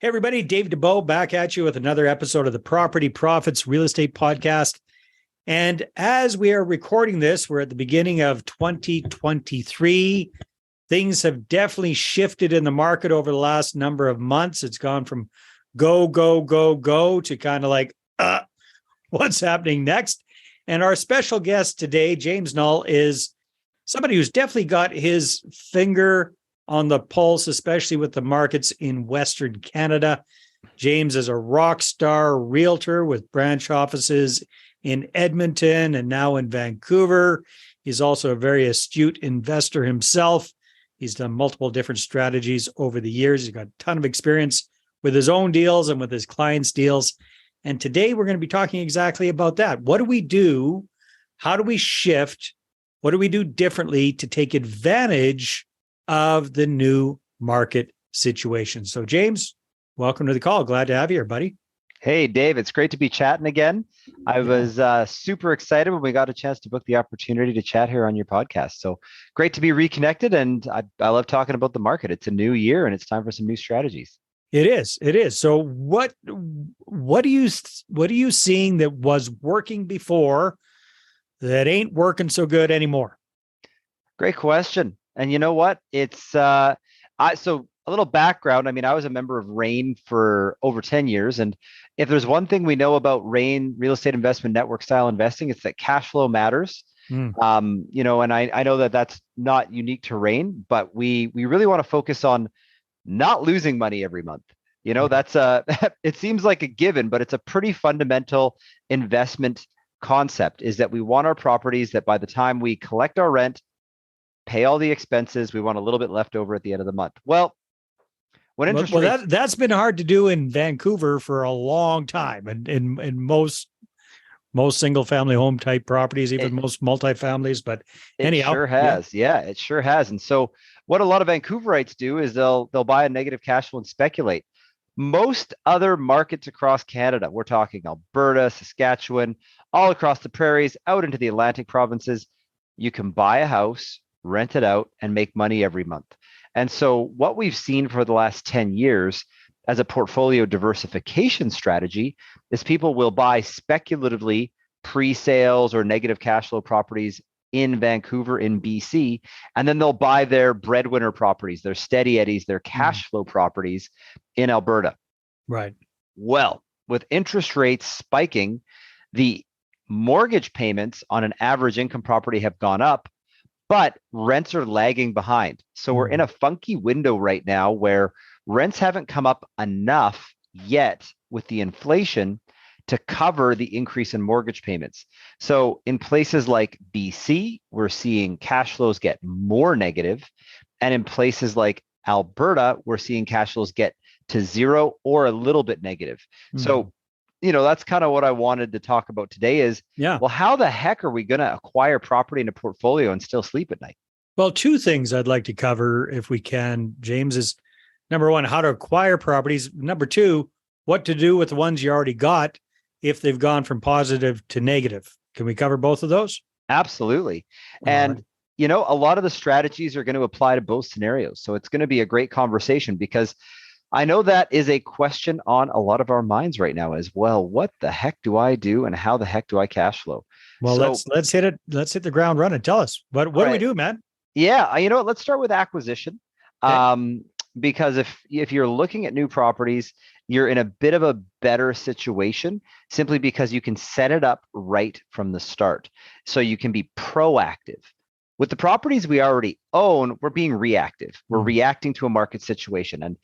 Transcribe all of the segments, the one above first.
Hey, everybody, Dave Dubeau back at you with another episode of the Property Profits Real Estate Podcast. And as we are recording this, we're at the beginning of 2023. Things have definitely shifted in the market over the last number of months. It's gone from go, go, go, go to kind of like, what's happening next? And our special guest today, James Knull, is somebody who's definitely got his finger on the pulse, especially with the markets in Western Canada. James is a rock star realtor with branch offices in Edmonton and now in Vancouver. He's also a very astute investor himself. He's done multiple different strategies over the years. He's got a ton of experience with his own deals and with his clients' deals. And today we're going to be talking exactly about that. What do we do? How do we shift? What do we do differently to take advantage of the new market situation? So, James, welcome to the call. Glad to have you here, buddy. Hey, Dave, it's great to be chatting again. I was super excited when we got a chance to book the opportunity to chat here on your podcast. So great to be reconnected. And I love talking about the market. It's a new year and it's time for some new strategies. It is. It is. So what are you seeing that was working before that ain't working so good anymore? Great question. And you know what? It's so a little background. I mean, I was a member of REIN for over 10 years. And if there's one thing we know about REIN, real estate investment network style investing, it's that cash flow matters. And I know that that's not unique to REIN, but we really want to focus on not losing money every month. That's it seems like a given, but it's a pretty fundamental investment concept, is that we want our properties that by the time we collect our rent, pay all the expenses, we want a little bit left over at the end of the month. Well, that's been hard to do in Vancouver for a long time, and in most single family home type properties, even most multifamilies. But anyhow, it sure has. Yeah, it sure has. And so what a lot of Vancouverites do is they'll buy a negative cash flow and speculate. Most other markets across Canada, we're talking Alberta, Saskatchewan, all across the prairies, out into the Atlantic provinces, you can buy a house, rent it out, and make money every month. And so what we've seen for the last 10 years as a portfolio diversification strategy is people will buy speculatively pre-sales or negative cash flow properties in Vancouver, in BC, and then they'll buy their breadwinner properties, their steady eddies, their cash flow properties in Alberta. Right. Well, with interest rates spiking, the mortgage payments on an average income property have gone up, but rents are lagging behind. So we're in a funky window right now where rents haven't come up enough yet with the inflation to cover the increase in mortgage payments. So in places like BC, we're seeing cash flows get more negative. And in places like Alberta, we're seeing cash flows get to zero or a little bit negative. So that's kind of what I wanted to talk about today is, well, how the heck are we going to acquire property in a portfolio and still sleep at night? Well, two things I'd like to cover if we can, James, is number one, how to acquire properties. Number two, what to do with the ones you already got if they've gone from positive to negative. Can we cover both of those? Absolutely. And, a lot of the strategies are going to apply to both scenarios. So it's going to be a great conversation because I know that is a question on a lot of our minds right now as well. What the heck do I do and how the heck do I cash flow? Well, let's hit it. Let's hit the ground running. Tell us what do we do, man? Yeah. Let's start with acquisition. Okay. Because if you're looking at new properties, you're in a bit of a better situation simply because you can set it up right from the start. So you can be proactive. With the properties we already own, we're being reactive. We're reacting to a market situation. And,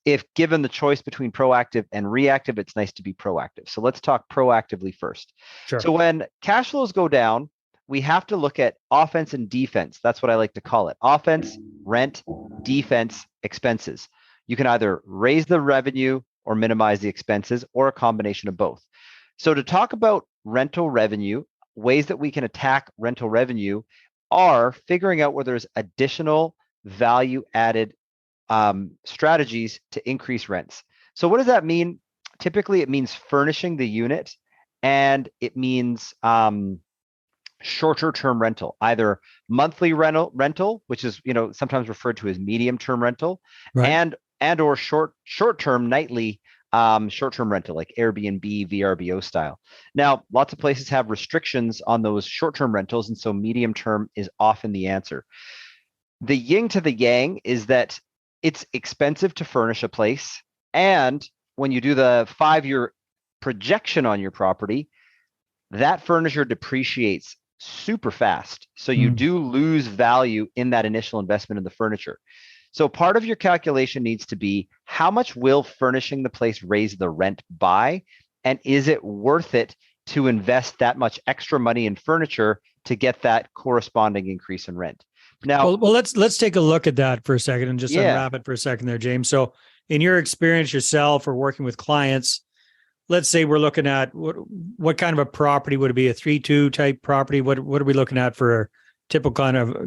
if given the choice between proactive and reactive, it's nice to be proactive. So let's talk proactively first. Sure. So when cash flows go down, we have to look at offense and defense. That's what I like to call it. Offense, rent, defense, expenses. You can either raise the revenue or minimize the expenses or a combination of both. So to talk about rental revenue, ways that we can attack rental revenue are figuring out where there's additional value added strategies to increase rents. So what does that mean? Typically, it means furnishing the unit, and it means shorter term rental, either monthly rental, which is sometimes referred to as medium term rental, right, and or short-term nightly short-term rental, like Airbnb, VRBO style. Now, lots of places have restrictions on those short-term rentals, and so medium term is often the answer. The yin to the yang is that it's expensive to furnish a place, and when you do the 5-year projection on your property, that furniture depreciates super fast. So you do lose value in that initial investment in the furniture. So part of your calculation needs to be, how much will furnishing the place raise the rent by? And is it worth it to invest that much extra money in furniture to get that corresponding increase in rent? Now, well, let's take a look at that for a second and just unwrap it for a second there, James. So in your experience yourself or working with clients, let's say we're looking at what kind of a property would it be? A 3-2 type property? What are we looking at for a typical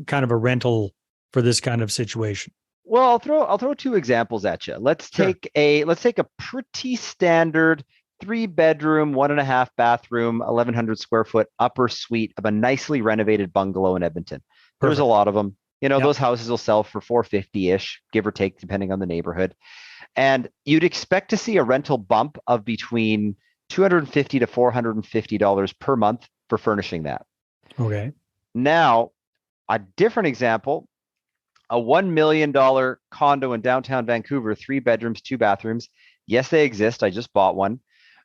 kind of a rental for this kind of situation? Well, I'll throw 2 examples at you. Let's take a pretty standard 3-bedroom, 1.5 bathroom, 1,100 square foot upper suite of a nicely renovated bungalow in Edmonton. There's a lot of them. Those houses will sell for 450-ish, give or take, depending on the neighborhood. And you'd expect to see a rental bump of between $250 to $450 per month for furnishing that. Okay. Now, a different example, a $1 million condo in downtown Vancouver, 3 bedrooms, 2 bathrooms. Yes, they exist. I just bought one.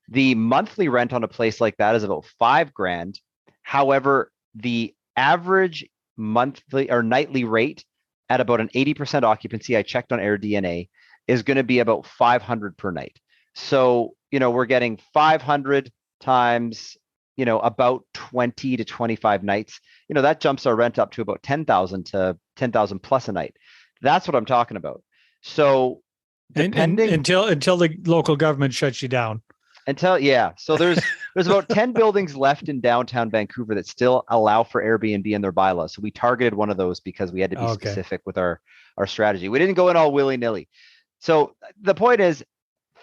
The monthly rent on a place like that is about $5,000. However, the average monthly or nightly rate at about an 80% occupancy, I checked on AirDNA, is going to be about $500 per night. So, we're getting 500 times, about 20 to 25 nights. That jumps our rent up to about 10,000 to 10,000 plus a night. That's what I'm talking about. So depending until the local government shuts you down. So there's about 10 buildings left in downtown Vancouver that still allow for Airbnb in their bylaws. So we targeted one of those because we had to be specific with our strategy. We didn't go in all willy-nilly. So the point is,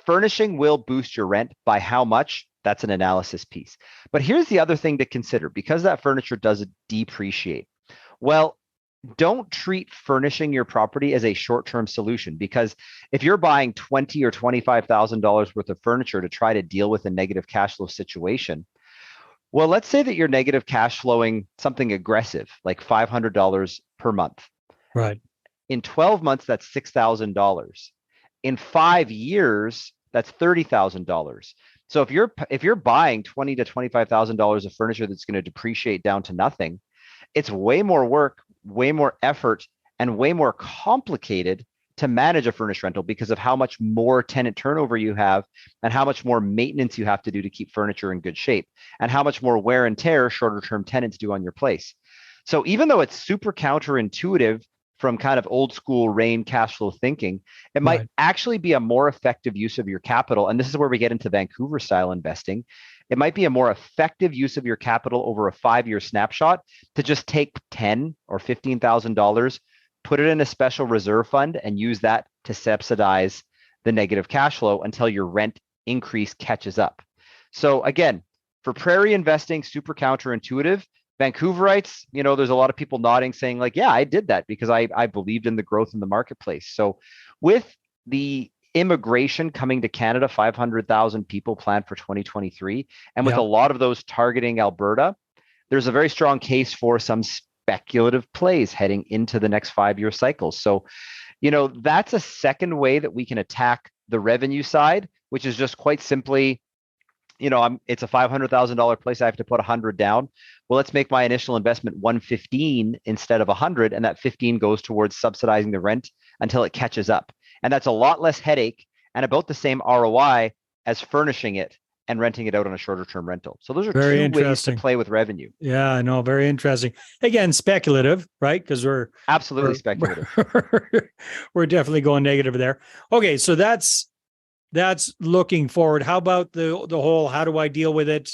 furnishing will boost your rent. By how much? That's an analysis piece. But here's the other thing to consider, because that furniture does depreciate. Well, don't treat furnishing your property as a short-term solution, because if you're buying $20,000 or $25,000 worth of furniture to try to deal with a negative cash flow situation, well, let's say that you're negative cash flowing something aggressive, like $500 per month. Right. In 12 months, that's $6,000. In 5 years, that's $30,000. So if you're buying $20,000 to $25,000 of furniture that's going to depreciate down to nothing, it's way more work, way more effort, and way more complicated to manage a furnished rental because of how much more tenant turnover you have and how much more maintenance you have to do to keep furniture in good shape and how much more wear and tear shorter term tenants do on your place. So even though it's super counterintuitive from kind of old school RAIN cash flow thinking, it might actually be a more effective use of your capital. And this is where we get into Vancouver style investing. It might be a more effective use of your capital over a 5-year snapshot to just take $10,000 or $15,000, put it in a special reserve fund and use that to subsidize the negative cash flow until your rent increase catches up. So again, for prairie investing, super counterintuitive. Vancouverites, there's a lot of people nodding saying like, yeah, I did that because I believed in the growth in the marketplace. So with the immigration coming to Canada, 500,000 people planned for 2023. And with a lot of those targeting Alberta, there's a very strong case for some speculative plays heading into the next 5-year cycles. So, that's a second way that we can attack the revenue side, which is just quite simply, it's a $500,000 place. I have to put 100 down. Well, let's make my initial investment 115 instead of 100. And that 15 goes towards subsidizing the rent until it catches up. And that's a lot less headache and about the same ROI as furnishing it and renting it out on a shorter term rental. So those are two ways to play with revenue. Yeah, I know. Very interesting. Again, speculative, right? Because we're absolutely speculative. We're definitely going negative there. Okay. So that's looking forward. How about the whole, how do I deal with it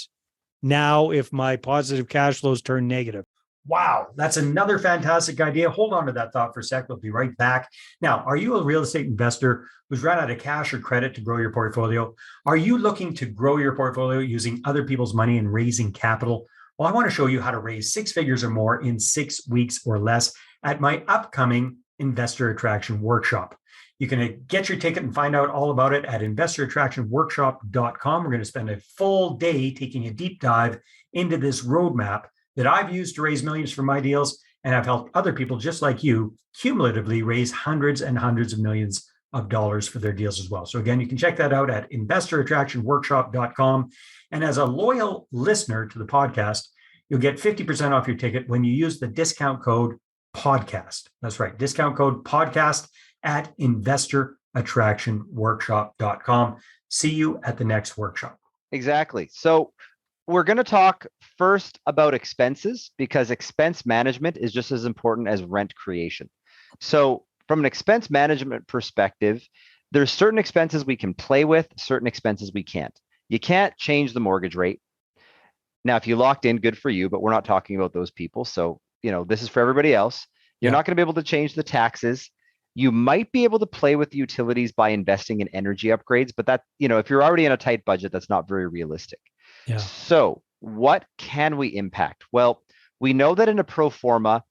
now if my positive cash flows turn negative? Wow, that's another fantastic idea. Hold on to that thought for a sec. We'll be right back. Now, are you a real estate investor who's run out of cash or credit to grow your portfolio? Are you looking to grow your portfolio using other people's money and raising capital? Well, I want to show you how to raise 6 figures or more in 6 weeks or less at my upcoming Investor Attraction Workshop. You can get your ticket and find out all about it at investorattractionworkshop.com. We're going to spend a full day taking a deep dive into this roadmap that I've used to raise millions for my deals, and I've helped other people just like you cumulatively raise hundreds and hundreds of millions of dollars for their deals as well. So again, you can check that out at investorattractionworkshop.com. And as a loyal listener to the podcast, you'll get 50% off your ticket when you use the discount code podcast. That's right, discount code podcast at investorattractionworkshop.com. See you at the next workshop. Exactly. So we're going to talk first about expenses, because expense management is just as important as rent creation. So from an expense management perspective, there's certain expenses we can play with, certain expenses we can't. You can't change the mortgage rate. Now, if you locked in, good for you, but we're not talking about those people. So, this is for everybody else. You're not going to be able to change the taxes. You might be able to play with the utilities by investing in energy upgrades, but that, if you're already in a tight budget, that's not very realistic. Yeah. So what can we impact? Well, we know that in a pro forma,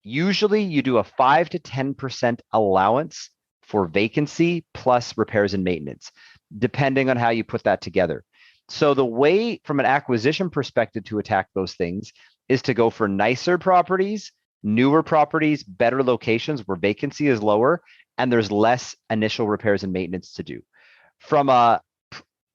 usually you do a 5 to 10% allowance for vacancy plus repairs and maintenance, depending on how you put that together. So the way from an acquisition perspective to attack those things is to go for nicer properties, newer properties, better locations where vacancy is lower and there's less initial repairs and maintenance to do. From a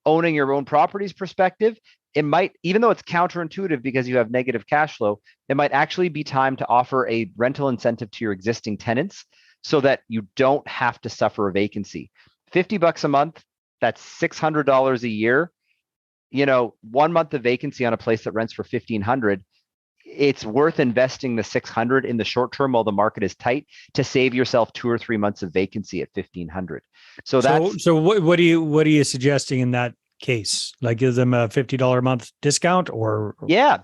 owning your own properties perspective, it might, even though it's counterintuitive because you have negative cash flow, it might actually be time to offer a rental incentive to your existing tenants so that you don't have to suffer a vacancy. $50 a month, that's $600 a year. 1 month of vacancy on a place that rents for $1,500, it's worth investing the $600 in the short term while the market is tight to save yourself 2 or 3 months of vacancy at $1,500. So what are you suggesting in that case? Like, give them a $50 a month discount, or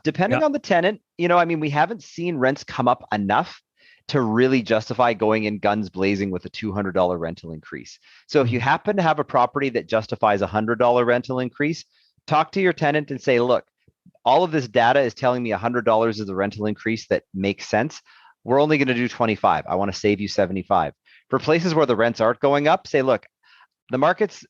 depending on the tenant. We haven't seen rents come up enough to really justify going in guns blazing with a $200 rental increase. So if you happen to have a property that justifies a $100 rental increase, talk to your tenant and say, look, all of this data is telling me $100 is the rental increase that makes sense. We're only going to do 25. I want to save you 75. For places where the rents aren't going up, say, look, the market's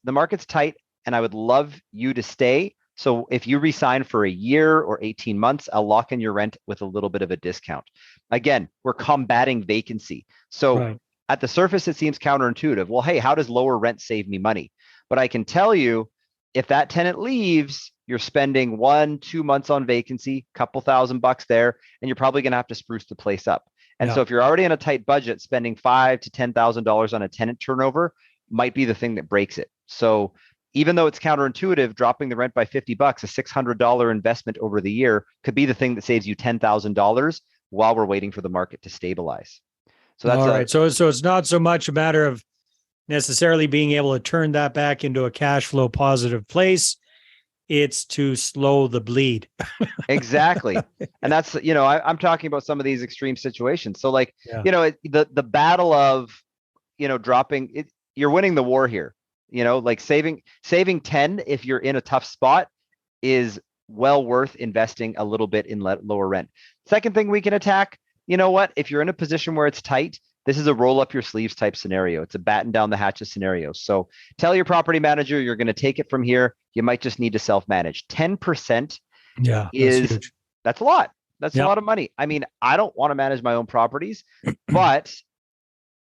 tight and I would love you to stay. So if you resign for a year or 18 months, I'll lock in your rent with a little bit of a discount. Again, we're combating vacancy. So at the surface, it seems counterintuitive. Well, hey, how does lower rent save me money? But I can tell you, if that tenant leaves, you're spending 1-2 months on vacancy, couple $1,000 there, and you're probably going to have to spruce the place up. And so if you're already in a tight budget, spending $5,000 to $10,000 on a tenant turnover might be the thing that breaks it. So even though it's counterintuitive, dropping the rent by $50, a $600 investment over the year could be the thing that saves you $10,000 while we're waiting for the market to stabilize. So that's all right. So it's not so much a matter of necessarily being able to turn that back into a cash flow positive place. It's to slow the bleed. Exactly. And that's, I'm talking about some of these extreme situations. So the battle of, dropping it, you're winning the war here, like saving 10 if you're in a tough spot is well worth investing a little bit in lower rent. Second thing we can attack, if you're in a position where it's tight, this is a roll up your sleeves type scenario. It's a batten down the hatches scenario. So tell your property manager you're going to take it from here. You might just need to self-manage. 10% that's a lot. That's a lot of money. I don't want to manage my own properties, but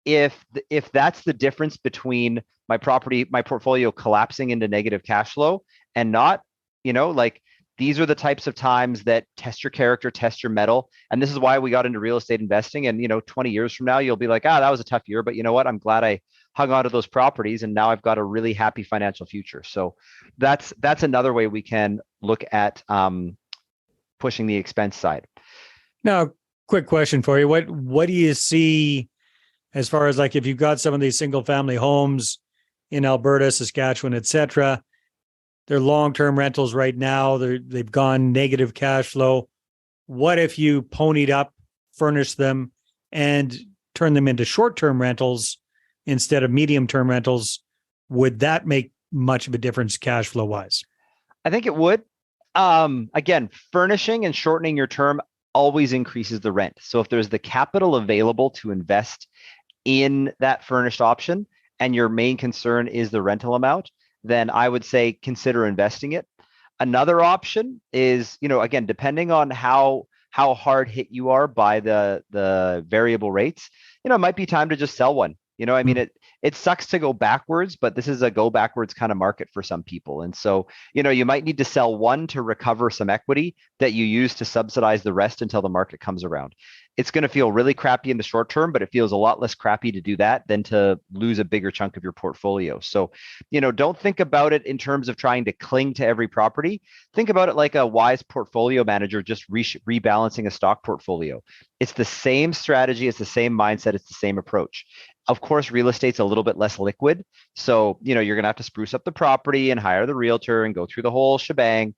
if that's the difference between my portfolio collapsing into negative cash flow and not, these are the types of times that test your character, test your mettle. And this is why we got into real estate investing. And, 20 years from now, you'll be like, that was a tough year, but you know what? I'm glad I hung on to those properties. And now I've got a really happy financial future. So that's another way we can look at pushing the expense side. Now, quick question for you. What do you see as far as, like, if you've got some of these single family homes in Alberta, Saskatchewan, et cetera, they're long-term rentals right now. They've gone negative cash flow. What if you ponied up, furnish them, and turn them into short-term rentals instead of medium-term rentals? Would that make much of a difference cash flow-wise? I think it would. Again, furnishing and shortening your term always increases the rent. So if there's the capital available to invest in that furnished option and your main concern is the rental amount, then I would say consider investing it. Another option is, again, depending on how hard hit you are by the variable rates, it might be time to just sell one. I mean, it sucks to go backwards, but this is a go backwards kind of market for some people. And so, you might need to sell one to recover some equity that you use to subsidize the rest until the market comes around. It's going to feel really crappy in the short term, but it feels a lot less crappy to do that than to lose a bigger chunk of your portfolio. So, don't think about it in terms of trying to cling to every property. Think about it like a wise portfolio manager just rebalancing a stock portfolio. It's the same strategy, it's the same mindset, it's the same approach. Of course, real estate's a little bit less liquid. So, you're going to have to spruce up the property and hire the realtor and go through the whole shebang.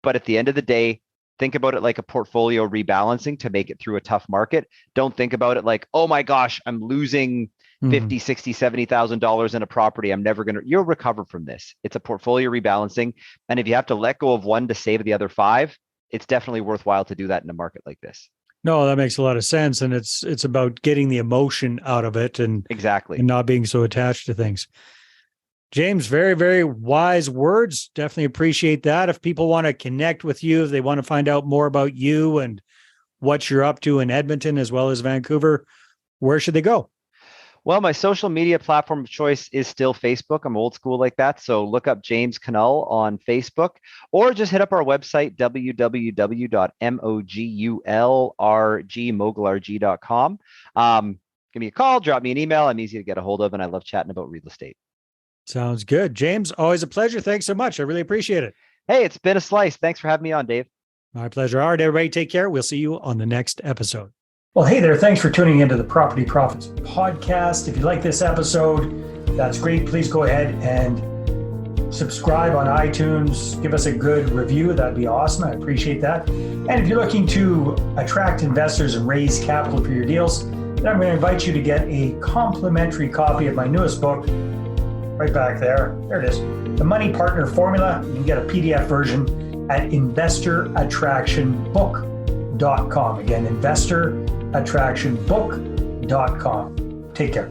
But at the end of the day, think about it like a portfolio rebalancing to make it through a tough market. Don't think about it like, oh my gosh, I'm losing $50, $60, $70,000 in a property. You'll recover from this. It's a portfolio rebalancing. And if you have to let go of one to save the other five, it's definitely worthwhile to do that in a market like this. No, that makes a lot of sense. And it's about getting the emotion out of it and exactly, and not being so attached to things. James, very, very wise words. Definitely appreciate that. If people want to connect with you, if they want to find out more about you and what you're up to in Edmonton as well as Vancouver, where should they go? Well, my social media platform of choice is still Facebook. I'm old school like that. So look up James Knull on Facebook, or just hit up our website, www.mogulrg.com. Give me a call, drop me an email. I'm easy to get a hold of, and I love chatting about real estate. Sounds good. James, always a pleasure. Thanks so much. I really appreciate it. Hey, it's been a slice. Thanks for having me on, Dave. My pleasure. All right, everybody, take care. We'll see you on the next episode. Well, hey there. Thanks for tuning into the Property Profits podcast. If you like this episode, that's great. Please go ahead and subscribe on iTunes. Give us a good review. That'd be awesome. I appreciate that. And if you're looking to attract investors and raise capital for your deals, then I'm going to invite you to get a complimentary copy of my newest book. Right back there. There it is. The Money Partner Formula. You can get a PDF version at investorattractionbook.com. Again, investorattractionbook.com. Take care.